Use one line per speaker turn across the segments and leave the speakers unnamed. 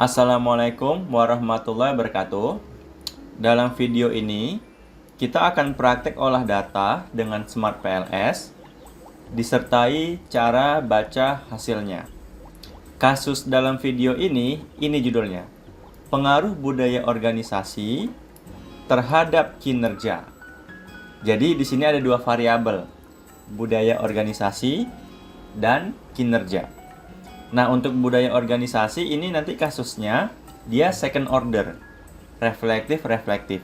Assalamualaikum warahmatullahi wabarakatuh. Dalam video ini, kita akan praktek olah data dengan Smart PLS, disertai cara baca hasilnya. Kasus dalam video ini judulnya. Pengaruh budaya organisasi terhadap kinerja. Jadi di sini ada dua variabel, budaya organisasi dan kinerja. Nah, untuk budaya organisasi ini nanti kasusnya dia second order, reflektif.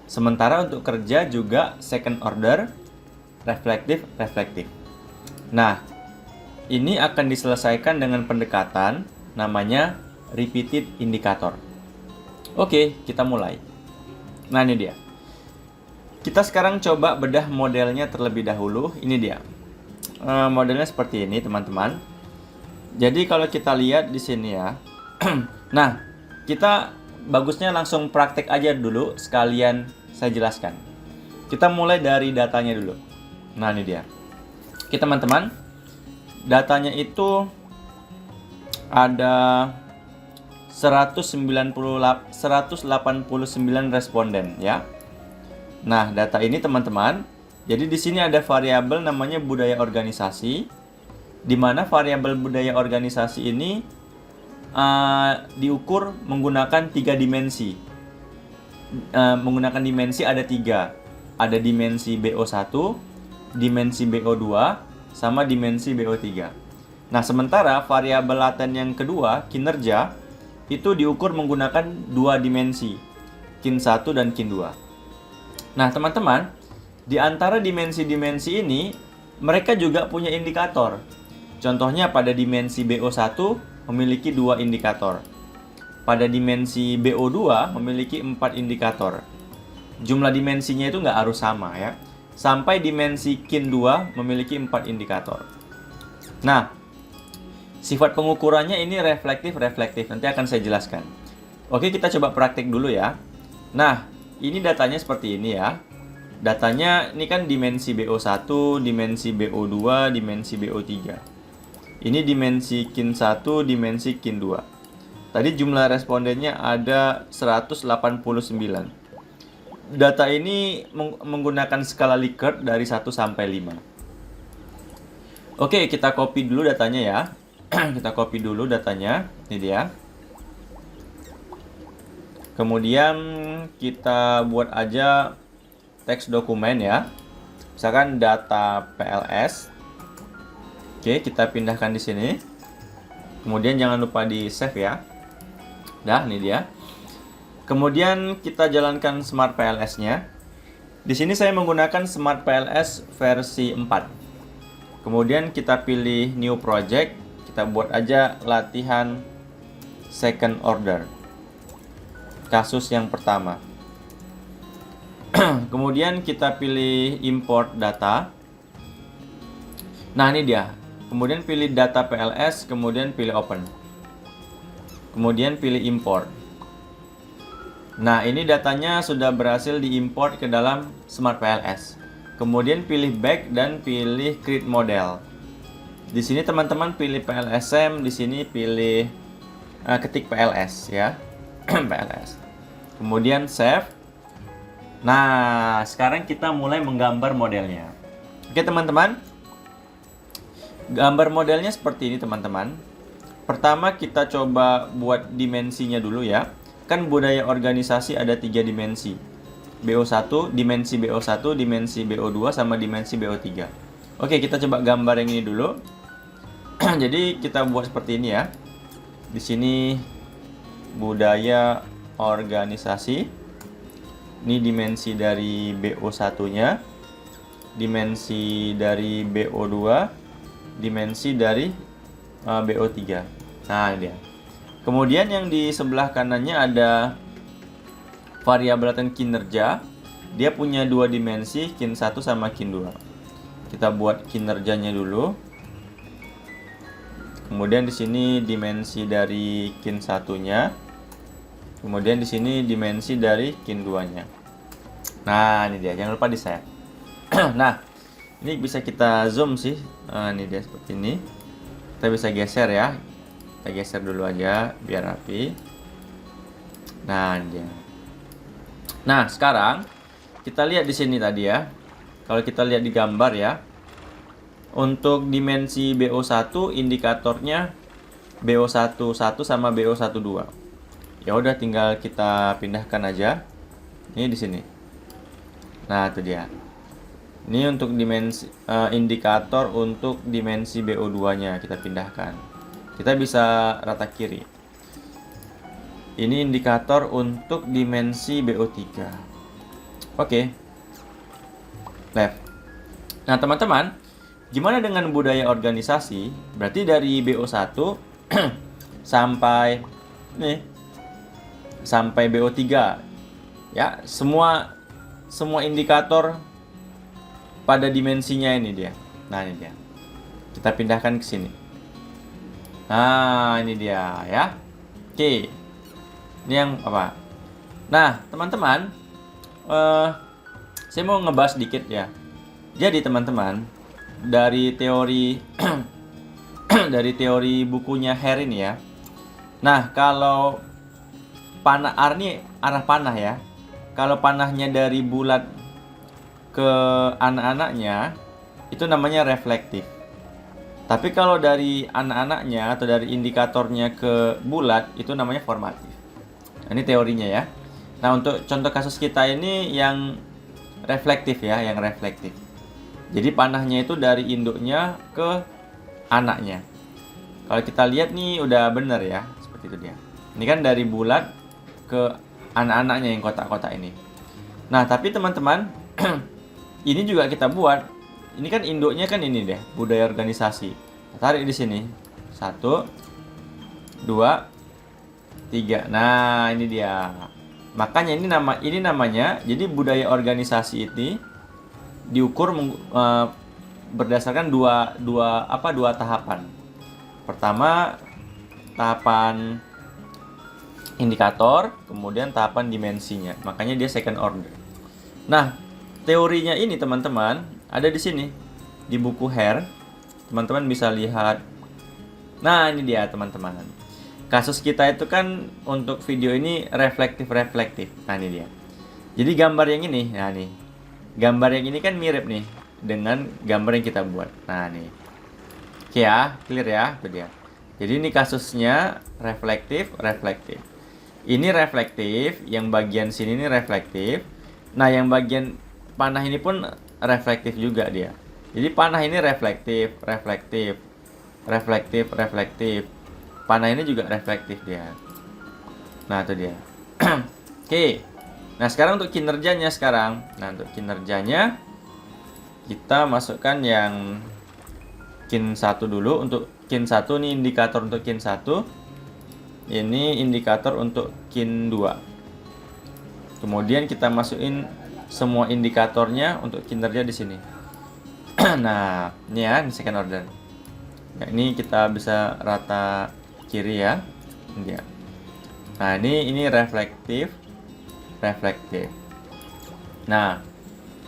Sementara untuk kerja juga second order, reflektif. Nah, ini akan diselesaikan dengan pendekatan namanya repeated indicator. Oke, kita mulai. Nah, ini dia. Kita sekarang coba bedah modelnya terlebih dahulu. Ini dia. Modelnya seperti ini, teman-teman. Jadi kalau kita lihat di sini ya. Nah, kita bagusnya langsung praktek aja dulu, sekalian saya jelaskan. Kita mulai dari datanya dulu. Nah, ini dia. Oke, teman-teman. Datanya itu ada 189 responden ya. Nah, data ini teman-teman, jadi di sini ada variabel namanya budaya organisasi, di mana variabel budaya organisasi ini diukur menggunakan 3 dimensi. Menggunakan dimensi ada 3. Ada dimensi BO1, dimensi BO2, sama dimensi BO3. Nah, sementara variabel laten yang kedua, kinerja, itu diukur menggunakan 2 dimensi, kin1 dan kin2. Nah, teman-teman, di antara dimensi-dimensi ini, mereka juga punya indikator. Contohnya pada dimensi BO1 memiliki 2 indikator. Pada dimensi BO2 memiliki 4 indikator. Jumlah dimensinya itu nggak harus sama ya. Sampai dimensi kin2 memiliki 4 indikator. Nah, sifat pengukurannya ini reflektif. Nanti akan saya jelaskan. Oke, kita coba praktik dulu ya. Nah, ini datanya seperti ini ya. Datanya ini kan dimensi BO1, dimensi BO2, dimensi BO3. Ini dimensi kin1, dimensi kin2. Tadi jumlah respondennya ada 189. Data ini menggunakan skala Likert dari 1 sampai 5. Oke, kita copy dulu datanya ya. Kita copy dulu datanya. Ini dia. Kemudian kita buat aja teks dokumen ya. Misalkan data PLS. Oke, kita pindahkan di sini. Kemudian jangan lupa di save ya. Dah, ini dia. Kemudian kita jalankan Smart PLS-nya. Di sini saya menggunakan Smart PLS versi 4. Kemudian kita pilih New Project. Kita buat aja latihan second order. Kasus yang pertama. Kemudian kita pilih import data. Nah, ini dia. Kemudian pilih data PLS, kemudian pilih open. Kemudian pilih import. Nah, ini datanya sudah berhasil diimport ke dalam Smart PLS. Kemudian pilih back dan pilih create model. Di sini teman-teman pilih PLSM, di sini pilih ketik PLS ya. PLS. Kemudian save. Nah, sekarang kita mulai menggambar modelnya. Oke, teman-teman. Gambar modelnya seperti ini, teman-teman. Pertama kita coba buat dimensinya dulu ya. Kan budaya organisasi ada 3 dimensi. BO1, dimensi BO1, dimensi BO2, sama dimensi BO3. Oke, kita coba gambar yang ini dulu. Jadi kita buat seperti ini ya. Di sini budaya organisasi. Ini dimensi dari BO1-nya. Dimensi dari BO2. Dimensi dari BO3. Nah, ini dia. Kemudian yang di sebelah kanannya ada variabel laten kinerja. Dia punya 2 dimensi, kin1 sama kin2. Kita buat kinerjanya dulu. Kemudian di sini dimensi dari kin1-nya. Kemudian di sini dimensi dari kin2-nya. Nah, ini dia. Jangan lupa di-save. Nah, ini bisa kita zoom sih. Nah, ini dia seperti ini. Kita bisa geser ya. Kita geser dulu aja biar rapi. Nah, dia. Nah, sekarang kita lihat di sini tadi ya. Kalau kita lihat di gambar ya. Untuk dimensi BO1 indikatornya BO11 sama BO12. Ya udah tinggal kita pindahkan aja. Ini di sini. Nah, itu dia. Ini untuk dimensi indikator untuk dimensi BO2-nya kita pindahkan. Kita bisa rata kiri. Ini indikator untuk dimensi BO3. Oke. Left. Nah, teman-teman, gimana dengan budaya organisasi? Berarti dari BO1 sampai sampai BO3. Ya, semua indikator pada dimensinya ini dia. Nah, ini dia. Kita pindahkan ke sini. Nah, ini dia ya. Oke. Ini yang apa? Nah, teman-teman, saya mau ngebahas dikit ya. Jadi, teman-teman, dari teori dari teori bukunya Hare ini ya. Nah, kalau panah ini arah panah ya. Kalau panahnya dari bulat ke anak-anaknya itu namanya reflektif. Tapi kalau dari anak-anaknya atau dari indikatornya ke bulat itu namanya formatif. Nah, ini teorinya ya. Nah, untuk contoh kasus kita ini yang reflektif ya, yang reflektif. Jadi panahnya itu dari induknya ke anaknya. Kalau kita lihat nih udah bener ya, seperti itu dia. Ini kan dari bulat ke anak-anaknya yang kotak-kotak ini. Nah, tapi teman-teman, ini juga kita buat. Ini kan induknya kan ini deh, budaya organisasi. Tarik di sini. 1 2 3. Nah, ini dia. Makanya ini namanya, jadi budaya organisasi ini diukur berdasarkan dua tahapan. Pertama, tahapan indikator, kemudian tahapan dimensinya. Makanya dia second order. Nah, teorinya ini teman-teman ada di sini di buku Hare. Teman-teman bisa lihat. Nah, ini dia teman-teman. Kasus kita itu kan untuk video ini reflektif. Nah, ini dia. Jadi gambar yang ini, nah nih. Gambar yang ini kan mirip nih dengan gambar yang kita buat. Nah, nih. Oke ya, clear ya, itu dia. Jadi ini kasusnya reflektif. Ini reflektif, yang bagian sini ini reflektif. Nah, yang bagian panah ini pun reflektif juga dia. Jadi panah ini reflektif. Panah ini juga reflektif dia. Nah, itu dia. Oke. Nah, sekarang untuk kinerjanya sekarang. Nah, untuk kinerjanya kita masukkan yang kin 1 dulu. Untuk kin 1 ini indikator untuk kin 1. Ini indikator untuk kin 2. Kemudian kita masukin semua indikatornya untuk kinerja di sini. Nah, ini ya, ini second order. Nah, ini kita bisa rata kiri ya. Ini dia. Nah, ini reflektif. Nah,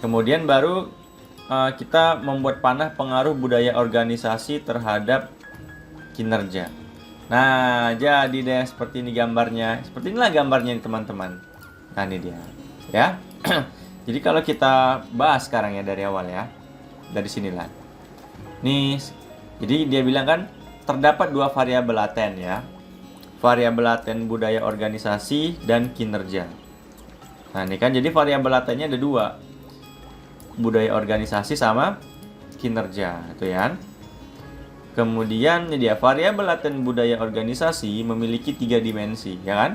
kemudian baru kita membuat panah pengaruh budaya organisasi terhadap kinerja. Nah, jadi deh seperti ini gambarnya. Seperti inilah gambarnya nih teman-teman. Nah, ini dia. Ya. Jadi kalau kita bahas sekarang ya dari awal ya. Dari sinilah. Nih, jadi dia bilang kan terdapat 2 variabel laten ya. Variabel laten budaya organisasi dan kinerja. Nah, ini kan jadi variabel latennya ada 2. Budaya organisasi sama kinerja, itu ya. Kemudian ini dia variabel laten budaya organisasi memiliki 3 dimensi, ya kan?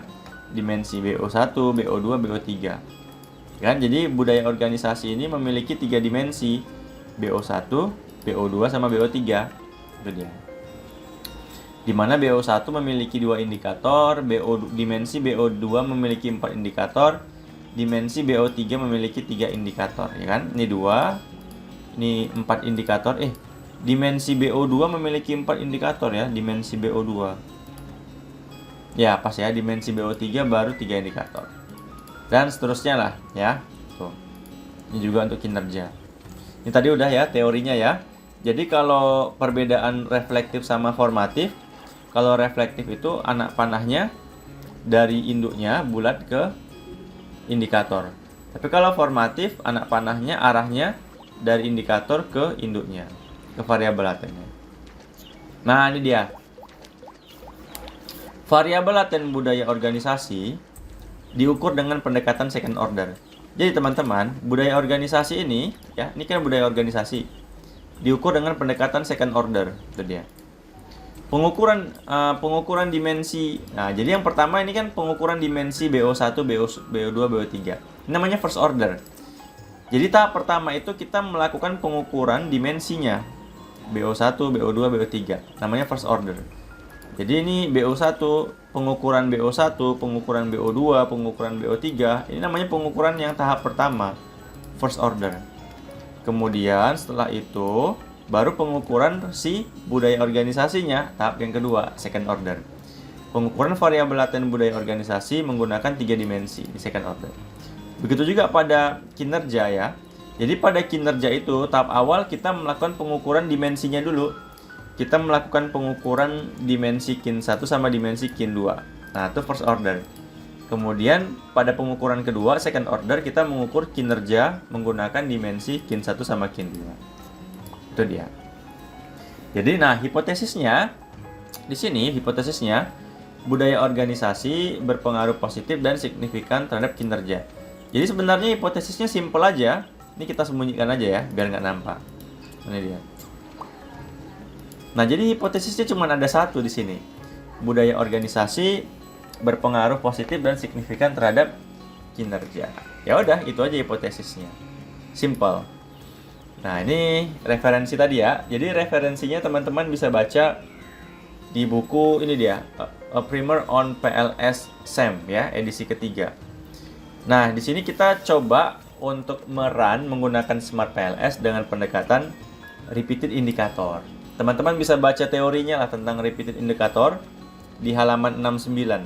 Dimensi BO1, BO2, BO3. Kan? Jadi budaya organisasi ini memiliki 3 dimensi, BO1, BO2 sama BO3. Itu dia. Di mana BO1 memiliki 2 indikator, dimensi BO2 memiliki 4 indikator, dimensi BO3 memiliki 3 indikator, ya kan? Ini 2, ini 4 indikator. Dimensi BO2 memiliki 4 indikator ya, dimensi BO2. Ya, pas ya, dimensi BO3 baru 3 indikator. Dan seterusnya lah, ya. Tuh. Ini juga untuk kinerja. Ini tadi udah ya teorinya ya. Jadi kalau perbedaan reflektif sama formatif, kalau reflektif itu anak panahnya dari induknya bulat ke indikator. Tapi kalau formatif, anak panahnya arahnya dari indikator ke induknya, ke variabel latennya. Nah, ini dia. Variabel laten budaya organisasi diukur dengan pendekatan second order. Jadi teman-teman, budaya organisasi ini, ya, ini kan budaya organisasi, diukur dengan pendekatan second order, itu dia. Pengukuran dimensi. Nah, jadi yang pertama ini kan pengukuran dimensi BO1, BO2, BO3. Ini namanya first order. Jadi tahap pertama itu kita melakukan pengukuran dimensinya. BO1, BO2, BO3. Namanya first order. Jadi ini BO1, pengukuran BO1, pengukuran BO2, pengukuran BO3. Ini namanya pengukuran yang tahap pertama, first order. Kemudian setelah itu baru pengukuran si budaya organisasinya, tahap yang kedua, second order. Pengukuran variabel laten budaya organisasi menggunakan 3 dimensi di second order. Begitu juga pada kinerja ya. Jadi pada kinerja itu tahap awal kita melakukan pengukuran dimensinya dulu. Kita melakukan pengukuran dimensi kin 1 sama dimensi kin 2. Nah, itu first order. Kemudian pada pengukuran kedua, second order, kita mengukur kinerja menggunakan dimensi kin 1 sama kin 2. Itu dia. Jadi, nah, hipotesisnya di sini, budaya organisasi berpengaruh positif dan signifikan terhadap kinerja. Jadi sebenarnya hipotesisnya simple aja. Ini kita sembunyikan aja ya, biar nggak nampak. Ini dia. Nah, jadi hipotesisnya cuma ada satu di sini. Budaya organisasi berpengaruh positif dan signifikan terhadap kinerja. Ya udah, itu aja hipotesisnya. Simple. Nah, ini referensi tadi ya. Jadi referensinya teman-teman bisa baca di buku ini dia, A Primer on PLS SEM ya, edisi ketiga. Nah, di sini kita coba untuk merun menggunakan Smart PLS dengan pendekatan repeated indicator. Teman-teman bisa baca teorinya lah tentang repeated indicator di halaman 69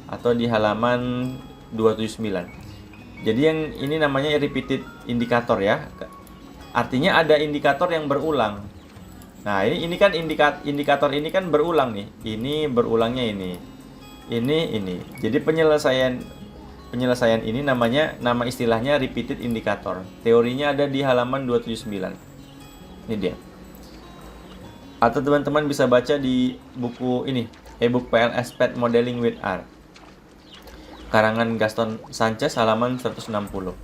atau di halaman 279. Jadi yang ini namanya repeated indicator ya. Artinya ada indikator yang berulang. Nah, ini kan indikator ini kan berulang nih. Ini berulangnya ini. Ini. Jadi penyelesaian ini nama istilahnya repeated indicator. Teorinya ada di halaman 279. Ini dia. Atau teman-teman bisa baca di buku ini, e-book PLS Path Modeling with R. Karangan Gaston Sanchez halaman 160.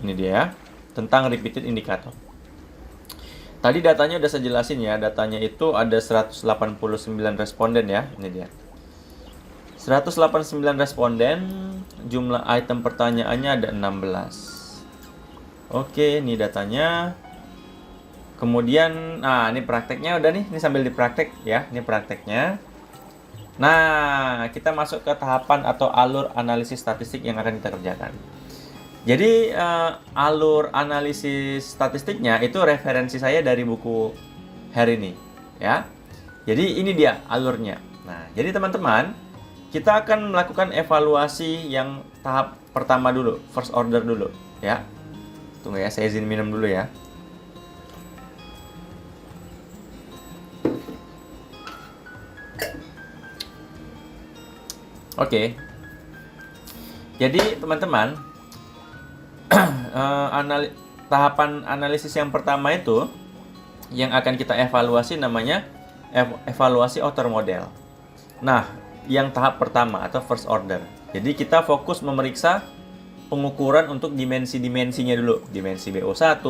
Ini dia ya, tentang repeated indicator. Tadi datanya udah saya jelasin ya, datanya itu ada 189 responden ya, ini dia. 189 responden, jumlah item pertanyaannya ada 16. Oke, ini datanya. Kemudian, nah ini prakteknya udah nih, ini sambil dipraktek ya, ini prakteknya. Nah, kita masuk ke tahapan atau alur analisis statistik yang akan kita kerjakan. Jadi, alur analisis statistiknya itu referensi saya dari buku hari ini ya. Jadi ini dia alurnya. Nah, jadi teman-teman, kita akan melakukan evaluasi yang tahap pertama dulu, first order dulu ya. Tunggu ya, saya izin minum dulu ya. Oke. Jadi teman-teman, tahapan analisis yang pertama itu yang akan kita evaluasi namanya evaluasi outer model. Nah, yang tahap pertama atau first order. Jadi kita fokus memeriksa pengukuran untuk dimensi-dimensinya dulu. Dimensi BO1,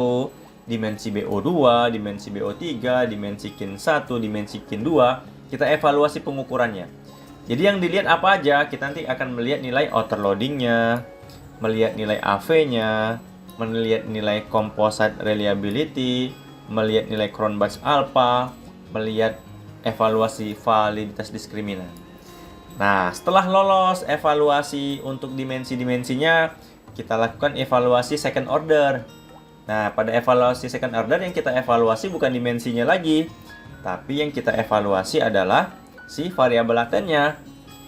dimensi BO2, dimensi BO3, dimensi kin 1, dimensi kin 2. Kita evaluasi pengukurannya. Jadi yang dilihat apa aja? Kita nanti akan melihat nilai outer loading-nya, melihat nilai AV-nya, melihat nilai composite reliability, melihat nilai Cronbach alpha, melihat evaluasi validitas diskriminan. Nah, setelah lolos evaluasi untuk dimensi-dimensinya, kita lakukan evaluasi second order. Nah, pada evaluasi second order yang kita evaluasi bukan dimensinya lagi, tapi yang kita evaluasi adalah si variabel latennya.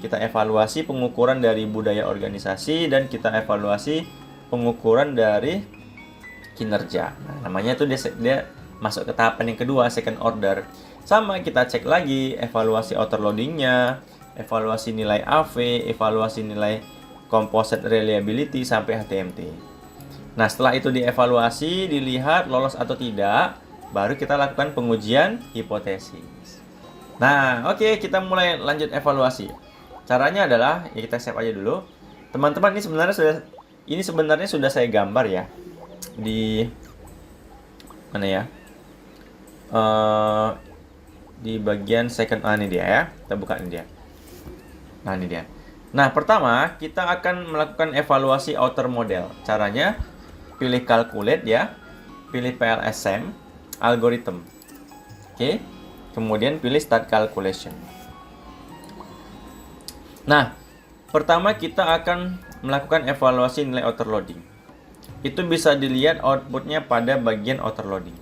Kita evaluasi pengukuran dari budaya organisasi dan kita evaluasi pengukuran dari kinerja. Nah, namanya itu dia masuk ke tahapan yang kedua, second order. Sama kita cek lagi evaluasi outer loading-nya, evaluasi nilai AV, evaluasi nilai composite reliability sampai HTMT. Nah, setelah itu dievaluasi, dilihat lolos atau tidak, baru kita lakukan pengujian hipotesis. Nah, oke, kita mulai lanjut evaluasi. Caranya adalah, ya kita save aja dulu. Teman-teman, ini sebenarnya sudah saya gambar ya di mana ya? Di bagian second, ini dia ya. Kita buka ini dia. Nah, ini dia. Nah, pertama kita akan melakukan evaluasi outer model. Caranya pilih calculate ya, pilih PLSM, algorithm. Oke. Kemudian pilih start calculation. Nah, pertama kita akan melakukan evaluasi nilai outer loading. Itu bisa dilihat outputnya pada bagian outer loading.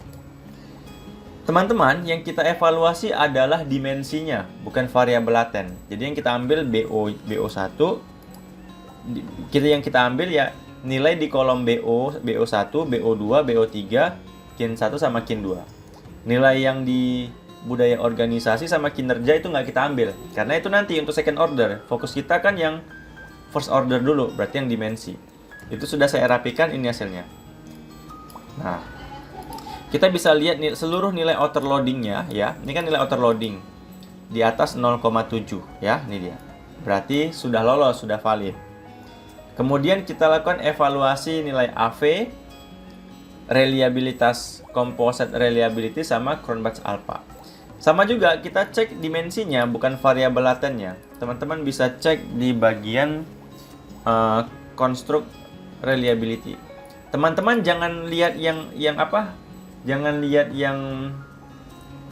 Teman-teman, yang kita evaluasi adalah dimensinya, bukan variabel laten. Jadi yang kita ambil BO1, yang kita ambil ya nilai di kolom BO1, BO2, BO3, kin 1 sama kin 2. Nilai yang di budaya organisasi sama kinerja itu nggak kita ambil, karena itu nanti untuk second order. Fokus kita kan yang first order dulu, berarti yang dimensi. Itu sudah saya rapikan, ini hasilnya. Nah, kita bisa lihat seluruh nilai outer loadingnya ya. Ini kan nilai outer loading di atas 0,7 ya, ini dia. Berarti sudah lolos, sudah valid. Kemudian kita lakukan evaluasi nilai AV, reliabilitas composite reliability sama Cronbach's alpha. Sama juga kita cek dimensinya, bukan variabel latennya. Teman-teman bisa cek di bagian construct reliability. Teman-teman jangan lihat yang apa? Jangan lihat yang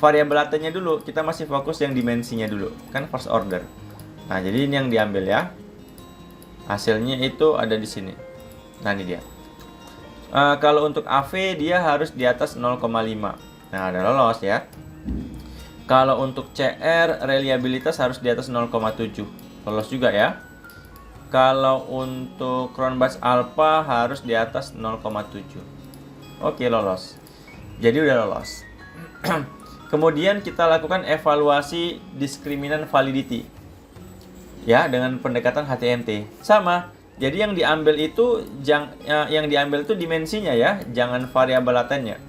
variabel latennya dulu. Kita masih fokus yang dimensinya dulu. Kan first order. Nah, jadi ini yang diambil ya. Hasilnya itu ada di sini. Nah, ini dia. Kalau untuk AV dia harus di atas 0,5. Nah, ada lolos ya. Kalau untuk CR, reliabilitas harus di atas 0,7. Lolos juga ya. Kalau untuk Cronbach's alpha harus di atas 0,7. Oke, lolos. Jadi udah lolos. Kemudian kita lakukan evaluasi diskriminan validity. Ya, dengan pendekatan HTMT. Sama. Jadi yang diambil itu dimensinya ya, jangan variabel latennya.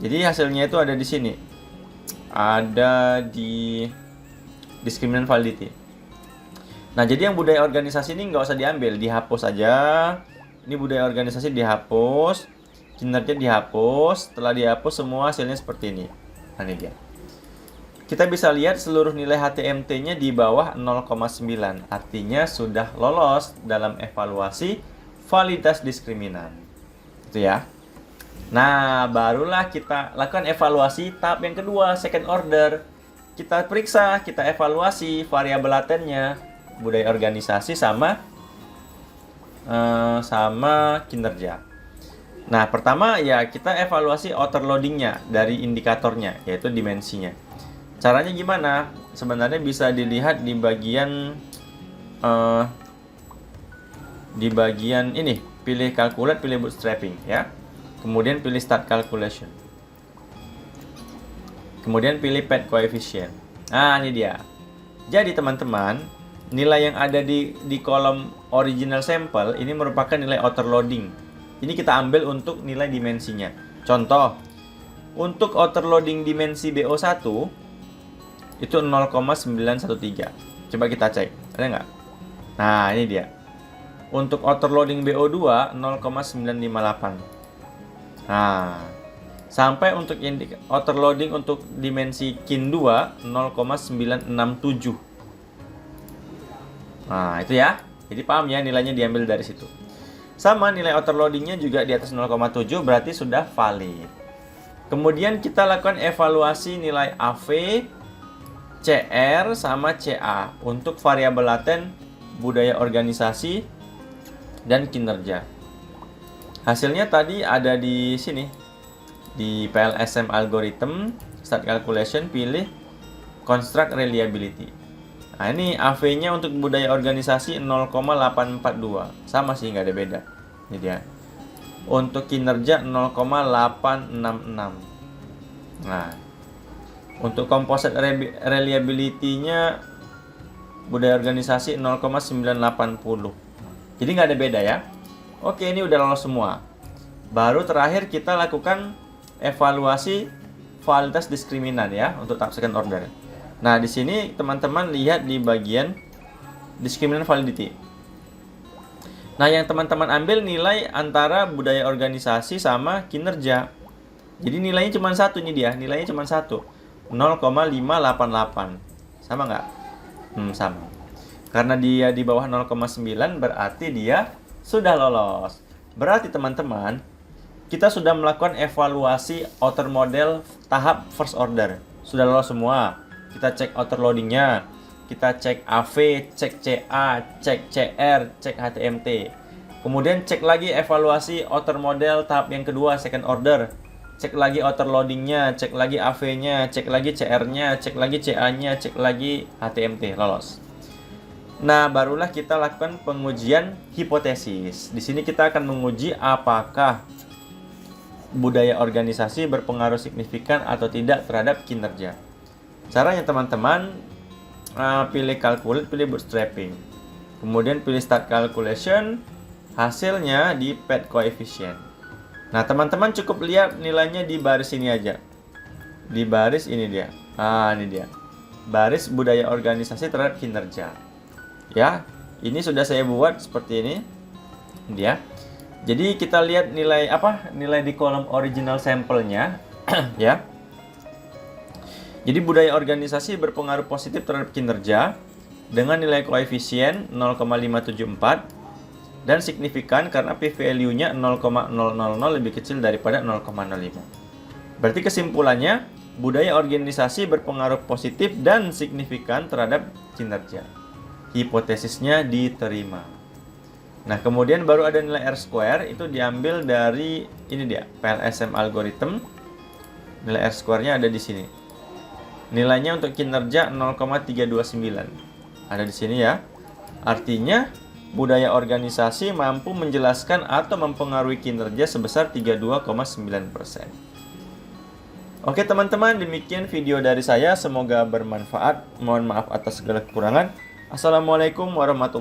Jadi hasilnya itu ada di sini. Ada di diskriminan validity. Nah, jadi yang budaya organisasi ini nggak usah diambil, dihapus aja. Ini budaya organisasi dihapus, kinerja dihapus. Setelah dihapus semua hasilnya seperti ini. Nah, ini dia. Kita bisa lihat seluruh nilai HTMT-nya di bawah 0,9. Artinya sudah lolos dalam evaluasi validitas diskriminan. Itu ya. Nah, barulah kita lakukan evaluasi tahap yang kedua, second order. Kita periksa, kita evaluasi variabel latennya, budaya organisasi sama kinerja. Nah, pertama ya kita evaluasi outer loadingnya dari indikatornya, yaitu dimensinya. Caranya gimana? Sebenarnya bisa dilihat di bagian ini, pilih calculate, pilih bootstrapping ya. Kemudian pilih start calculation. Kemudian pilih path coefficient. Nah, ini dia. Jadi teman-teman, nilai yang ada di kolom original sampel ini merupakan nilai outer loading. Ini kita ambil untuk nilai dimensinya. Contoh, untuk outer loading dimensi BO1 itu 0,913. Coba kita cek, ada nggak? Nah, ini dia. Untuk outer loading BO2 0,958. Nah, sampai untuk outer loading untuk dimensi kin 2 0,967. Nah, itu ya. Jadi paham ya, nilainya diambil dari situ. Sama nilai outer loadingnya juga di atas 0,7, berarti sudah valid. Kemudian kita lakukan evaluasi nilai AV, CR sama CA untuk variabel laten, budaya organisasi, dan kinerja. Hasilnya tadi ada di sini. Di PLSM algorithm, start calculation, pilih construct reliability. Nah, ini AV-nya untuk budaya organisasi 0,842. Sama sih, nggak ada beda. Ini dia. Untuk kinerja 0,866. Nah, untuk composite reliability-nya budaya organisasi 0,980. Jadi nggak ada beda ya. Oke, ini udah lolos semua. Baru terakhir kita lakukan evaluasi validitas diskriminan ya untuk tahap second order. Nah, di sini teman-teman lihat di bagian discriminant validity. Nah, yang teman-teman ambil nilai antara budaya organisasi sama kinerja. Jadi nilainya cuma satu, ini dia, nilainya cuma satu, 0,588. Sama nggak? Sama. Karena dia di bawah 0,9 berarti dia sudah lolos. Berarti teman-teman, kita sudah melakukan evaluasi outer model tahap first order. Sudah lolos semua. Kita cek outer loadingnya, kita cek AV, cek CA, cek CR, cek HTMT. Kemudian cek lagi evaluasi outer model tahap yang kedua, second order. Cek lagi outer loadingnya, cek lagi AV-nya, cek lagi CR-nya, cek lagi CA-nya, cek lagi HTMT, lolos. Nah, barulah kita lakukan pengujian hipotesis. Di sini kita akan menguji apakah budaya organisasi berpengaruh signifikan atau tidak terhadap kinerja. Caranya teman-teman, pilih calculate, pilih bootstrapping. Kemudian pilih start calculation, hasilnya di pad coefficient. Nah, teman-teman cukup lihat nilainya di baris ini aja. Di baris ini dia. Ini dia. Baris budaya organisasi terhadap kinerja. Ya, ini sudah saya buat seperti ini. Dia. Jadi kita lihat nilai Nilai di kolom original sampelnya, ya. Jadi budaya organisasi berpengaruh positif terhadap kinerja dengan nilai koefisien 0,574 dan signifikan karena p-value-nya 0,000 lebih kecil daripada 0,05. Berarti kesimpulannya, budaya organisasi berpengaruh positif dan signifikan terhadap kinerja. Hipotesisnya diterima. Nah, kemudian baru ada nilai R-square, itu diambil dari ini dia, PLSM algorithm. Nilai R-square-nya ada di sini. Nilainya untuk kinerja 0,329. Ada di sini ya. Artinya budaya organisasi mampu menjelaskan atau mempengaruhi kinerja sebesar 32,9%. Oke teman-teman, demikian video dari saya. Semoga bermanfaat. Mohon maaf atas segala kekurangan. Assalamualaikum warahmatullahi wabarakatuh.